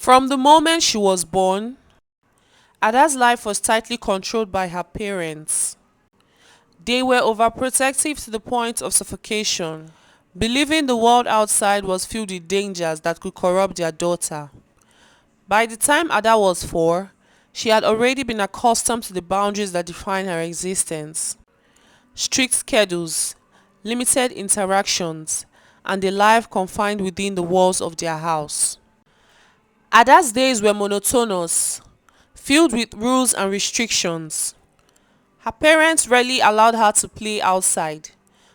From the moment she was born, Ada's life was tightly controlled by her parents. They were overprotective to the point of suffocation, believing the world outside was filled with dangers that could corrupt their daughter. By the time Ada was 4, she had already been accustomed to the boundaries that define her existence. Strict schedules, limited interactions, and a life confined within the walls of their house. Ada's days were monotonous, filled with rules and restrictions. Her parents rarely allowed her to play outside,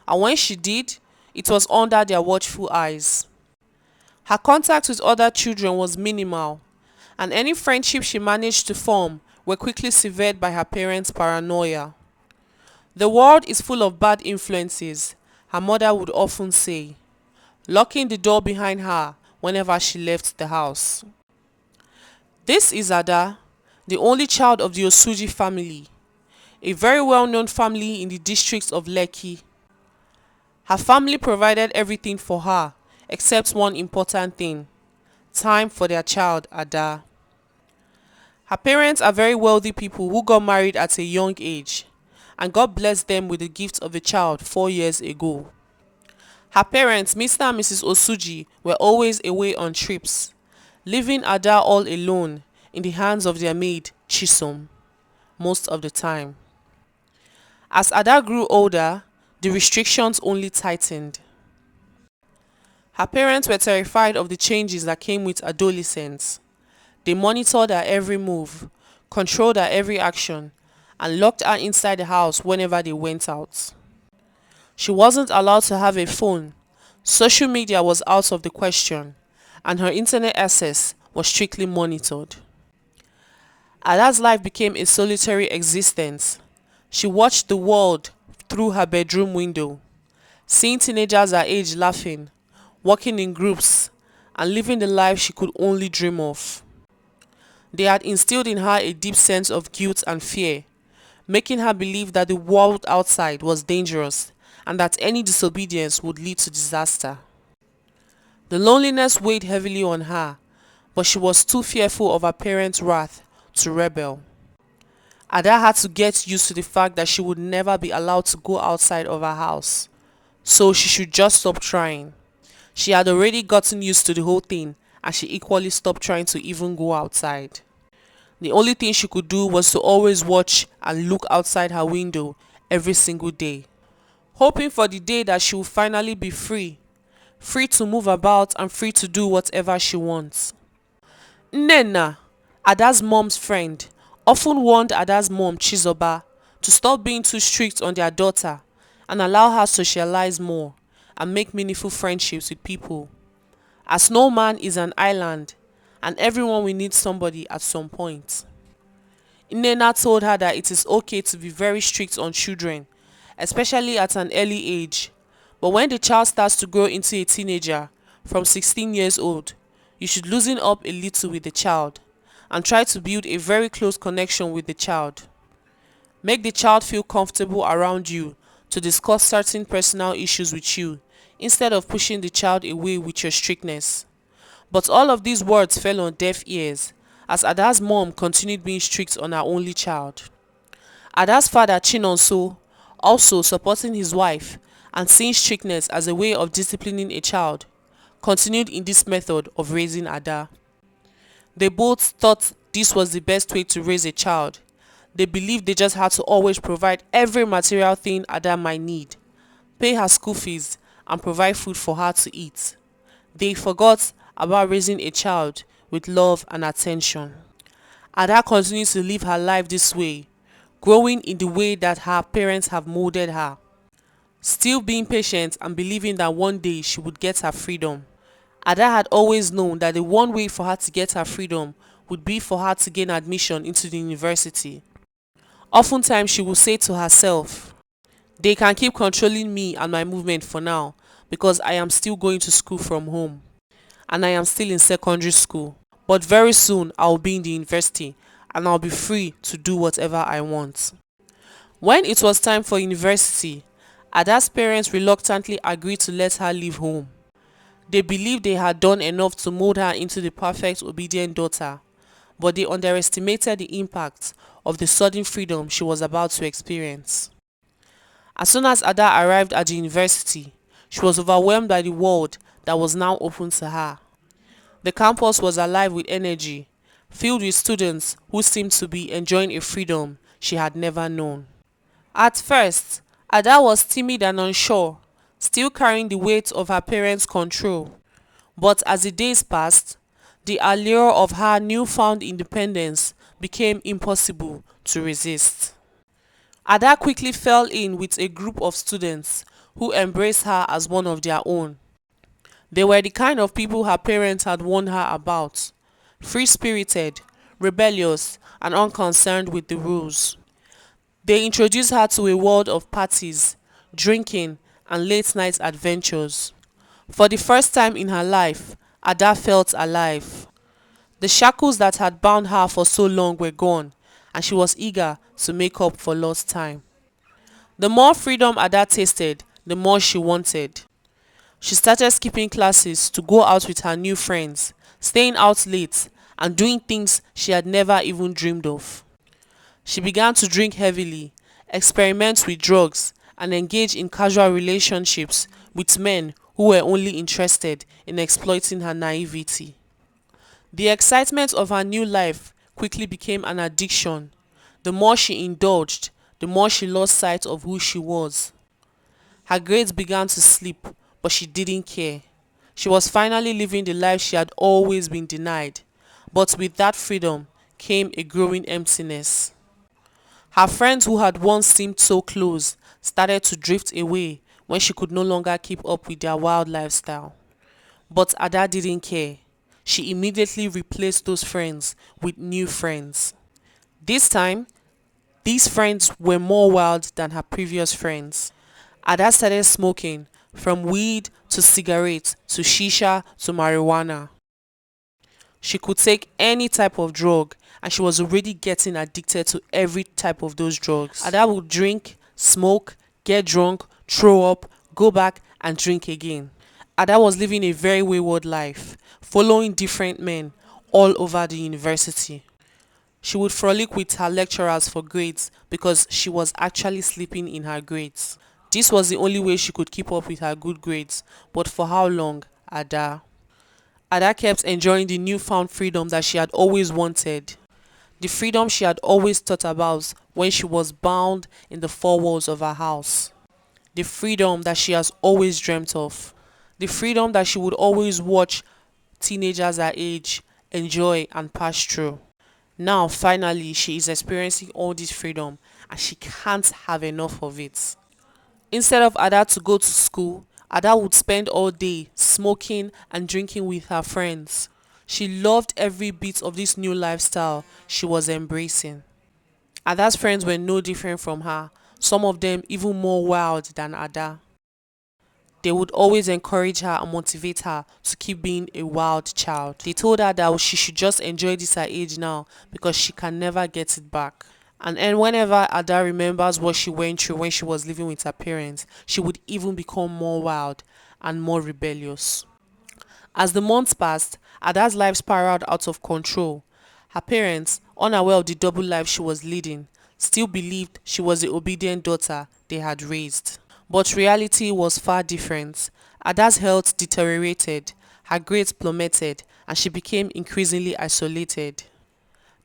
and when she did, it was under their watchful eyes. Her contact with other children was minimal, and any friendships she managed to form were quickly severed by her parents' paranoia. The world is full of bad influences, her mother would often say, locking the door behind her whenever she left the house. This is Ada, the only child of the Osuji family, a very well-known family in the district of Lekki. Her family provided everything for her except one important thing: time for their child, Ada. Her parents are very wealthy people who got married at a young age, and God blessed them with the gift of a child 4 years ago. Her parents, Mr. and Mrs. Osuji, were always away on trips, leaving Ada all alone in the hands of their maid, Chisom, most of the time. As Ada grew older, the restrictions only tightened. Her parents were terrified of the changes that came with adolescence. They monitored her every move, controlled her every action, and locked her inside the house whenever they went out. She wasn't allowed to have a phone, social media was out of the question, and her internet access was strictly monitored. Ada's life became a solitary existence. She watched the world through her bedroom window, seeing teenagers her age laughing, working in groups, and living the life she could only dream of. They had instilled in her a deep sense of guilt and fear, making her believe that the world outside was dangerous and that any disobedience would lead to disaster. The loneliness weighed heavily on her, but she was too fearful of her parents' wrath to rebel. Ada had to get used to the fact that she would never be allowed to go outside of her house, so she should just stop trying. She had already gotten used to the whole thing, and she equally stopped trying to even go outside. The only thing she could do was to always watch and look outside her window every single day, hoping for the day that she would finally be free, free to move about and free to do whatever she wants. Nnenna, Ada's mom's friend, often warned Ada's mom, Chizoba, to stop being too strict on their daughter and allow her socialize more and make meaningful friendships with people, as no man is an island and everyone will need somebody at some point. Nnenna told her that it is okay to be very strict on children, especially at an early age, but when the child starts to grow into a teenager, from 16 years old, you should loosen up a little with the child and try to build a very close connection with the child. Make the child feel comfortable around you to discuss certain personal issues with you instead of pushing the child away with your strictness. But all of these words fell on deaf ears as Ada's mom continued being strict on her only child. Ada's father, Chinonso, also supporting his wife and seeing strictness as a way of disciplining a child, continued in this method of raising Ada. They both thought this was the best way to raise a child. They believed they just had to always provide every material thing Ada might need, pay her school fees, and provide food for her to eat. They forgot about raising a child with love and attention. Ada continues to live her life this way, growing in the way that her parents have molded her, still being patient and believing that one day she would get her freedom. Ada had always known that the one way for her to get her freedom would be for her to gain admission into the university. Oftentimes she would say to herself, "They can keep controlling me and my movement for now because I am still going to school from home and I am still in secondary school. But very soon I will be in the university and I'll be free to do whatever I want." When it was time for university, Ada's parents reluctantly agreed to let her leave home. They believed they had done enough to mold her into the perfect obedient daughter, but they underestimated the impact of the sudden freedom she was about to experience. As soon as Ada arrived at the university, she was overwhelmed by the world that was now open to her. The campus was alive with energy, filled with students who seemed to be enjoying a freedom she had never known. At first, Ada was timid and unsure, still carrying the weight of her parents' control. But as the days passed, the allure of her newfound independence became impossible to resist. Ada quickly fell in with a group of students who embraced her as one of their own. They were the kind of people her parents had warned her about: free-spirited, rebellious, and unconcerned with the rules. They introduced her to a world of parties, drinking, and late-night adventures. For the first time in her life, Ada felt alive. The shackles that had bound her for so long were gone, and she was eager to make up for lost time. The more freedom Ada tasted, the more she wanted. She started skipping classes to go out with her new friends, staying out late, and doing things she had never even dreamed of. She began to drink heavily, experiment with drugs, and engage in casual relationships with men who were only interested in exploiting her naivety. The excitement of her new life quickly became an addiction. The more she indulged, the more she lost sight of who she was. Her grades began to slip, but she didn't care. She was finally living the life she had always been denied, but with that freedom came a growing emptiness. Her friends who had once seemed so close started to drift away when she could no longer keep up with their wild lifestyle. But Ada didn't care. She immediately replaced those friends with new friends. This time, these friends were more wild than her previous friends. Ada started smoking, from weed to cigarettes to shisha to marijuana. She could take any type of drug, and she was already getting addicted to every type of those drugs. Ada would drink, smoke, get drunk, throw up, go back and drink again. Ada was living a very wayward life, following different men all over the university. She would frolic with her lecturers for grades because she was actually sleeping in her grades. This was the only way she could keep up with her good grades, but for how long? Ada kept enjoying the newfound freedom that she had always wanted. The freedom she had always thought about when she was bound in the four walls of her house. The freedom that she has always dreamt of. The freedom that she would always watch teenagers her age enjoy and pass through. Now, finally, she is experiencing all this freedom and she can't have enough of it. Instead of Ada to go to school, Ada would spend all day smoking and drinking with her friends. She loved every bit of this new lifestyle she was embracing. Ada's friends were no different from her, some of them even more wild than Ada. They would always encourage her and motivate her to keep being a wild child. They told her that she should just enjoy this her age now because she can never get it back. And then whenever Ada remembers what she went through when she was living with her parents, she would even become more wild and more rebellious. As the months passed, Ada's life spiraled out of control. Her parents, unaware of the double life she was leading, still believed she was the obedient daughter they had raised. But reality was far different. Ada's health deteriorated, her grades plummeted, and she became increasingly isolated.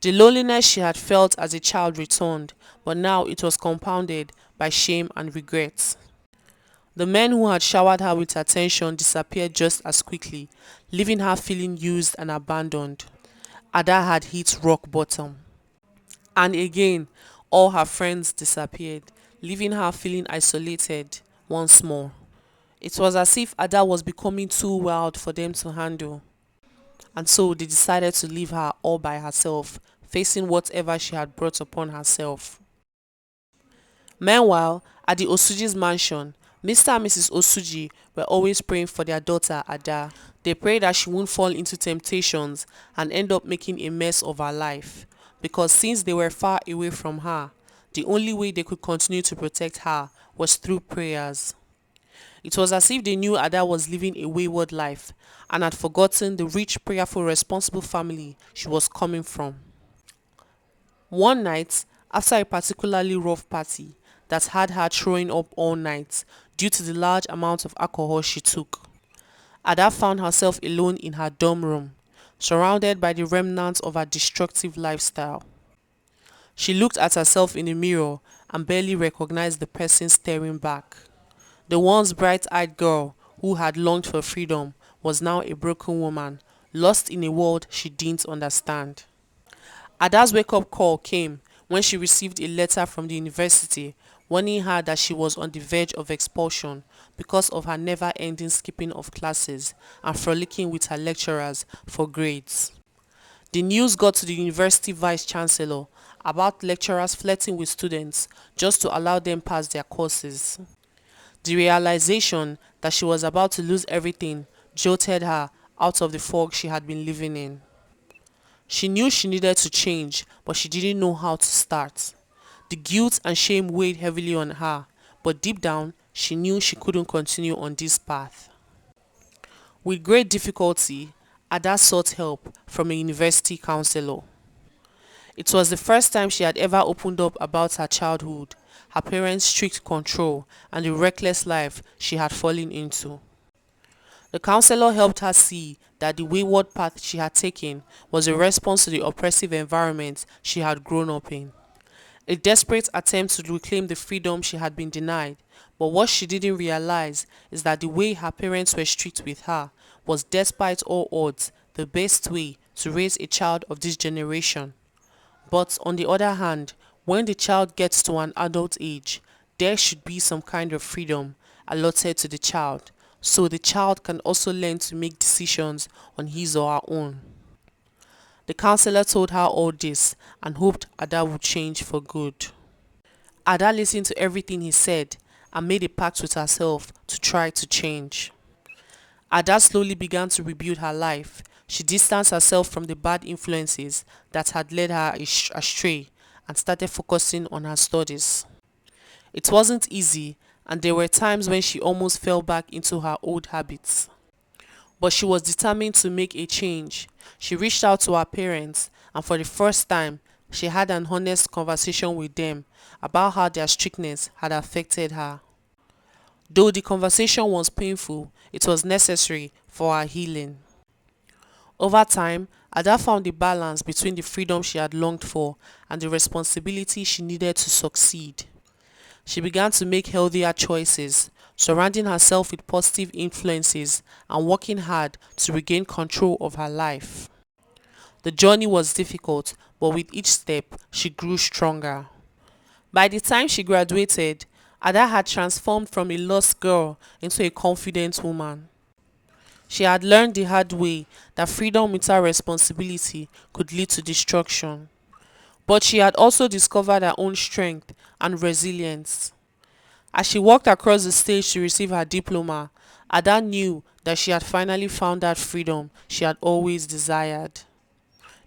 The loneliness she had felt as a child returned, but now it was compounded by shame and regret. The men who had showered her with attention disappeared just as quickly, leaving her feeling used and abandoned. Ada had hit rock bottom. And again, all her friends disappeared, leaving her feeling isolated once more. It was as if Ada was becoming too wild for them to handle. And so they decided to leave her all by herself, facing whatever she had brought upon herself. Meanwhile, at the Osuji's mansion, Mr. and Mrs. Osuji were always praying for their daughter Ada. They prayed that she won't fall into temptations and end up making a mess of her life, because since they were far away from her, the only way they could continue to protect her was through prayers. It was as if they knew Ada was living a wayward life and had forgotten the rich, prayerful, responsible family she was coming from. One night, after a particularly rough party that had her throwing up all night due to the large amount of alcohol she took, Ada found herself alone in her dorm room, surrounded by the remnants of her destructive lifestyle. She looked at herself in the mirror and barely recognized the person staring back. The once bright-eyed girl who had longed for freedom was now a broken woman, lost in a world she didn't understand. Ada's wake-up call came when she received a letter from the university warning her that she was on the verge of expulsion because of her never-ending skipping of classes and frolicking with her lecturers for grades. The news got to the university vice-chancellor about lecturers flirting with students just to allow them pass their courses. The realization that she was about to lose everything jolted her out of the fog she had been living in. She knew she needed to change, but she didn't know how to start. The guilt and shame weighed heavily on her, but deep down, she knew she couldn't continue on this path. With great difficulty, Ada sought help from a university counselor. It was the first time she had ever opened up about her childhood, her parents' strict control, and the reckless life she had fallen into. The counselor helped her see that the wayward path she had taken was a response to the oppressive environment she had grown up in. A desperate attempt to reclaim the freedom she had been denied, but what she didn't realize is that the way her parents were strict with her was, despite all odds, the best way to raise a child of this generation. But on the other hand, when the child gets to an adult age, there should be some kind of freedom allotted to the child, so the child can also learn to make decisions on his or her own. The counselor told her all this and hoped Ada would change for good. Ada listened to everything he said and made a pact with herself to try to change. Ada slowly began to rebuild her life. She distanced herself from the bad influences that had led her astray and started focusing on her studies. It wasn't easy, and there were times when she almost fell back into her old habits. But she was determined to make a change. She reached out to her parents, and for the first time, she had an honest conversation with them about how their strictness had affected her. Though the conversation was painful, it was necessary for her healing. Over time, Ada found the balance between the freedom she had longed for and the responsibility she needed to succeed. She began to make healthier choices, surrounding herself with positive influences and working hard to regain control of her life. The journey was difficult, but with each step, she grew stronger. By the time she graduated, Ada had transformed from a lost girl into a confident woman. She had learned the hard way that freedom without responsibility could lead to destruction. But she had also discovered her own strength and resilience. As she walked across the stage to receive her diploma, Ada knew that she had finally found that freedom she had always desired.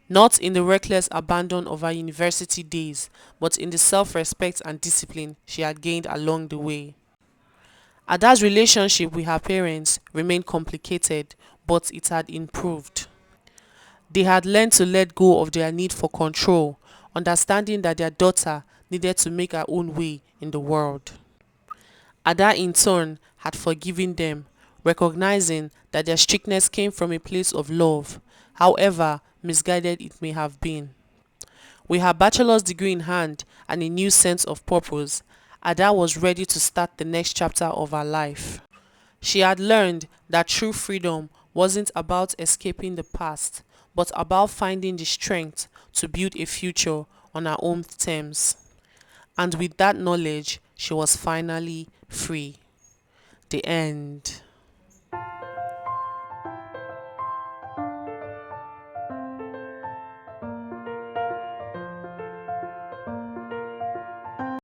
Not in the reckless abandon of her university days, but in the self-respect and discipline she had gained along the way. Ada's relationship with her parents remained complicated, but it had improved. They had learned to let go of their need for control, understanding that their daughter needed to make her own way in the world. Ada in turn had forgiven them, recognizing that their strictness came from a place of love, however misguided it may have been. With her bachelor's degree in hand and a new sense of purpose, Ada was ready to start the next chapter of her life. She had learned that true freedom wasn't about escaping the past, but about finding the strength to build a future on her own terms. And with that knowledge, she was finally free. The end.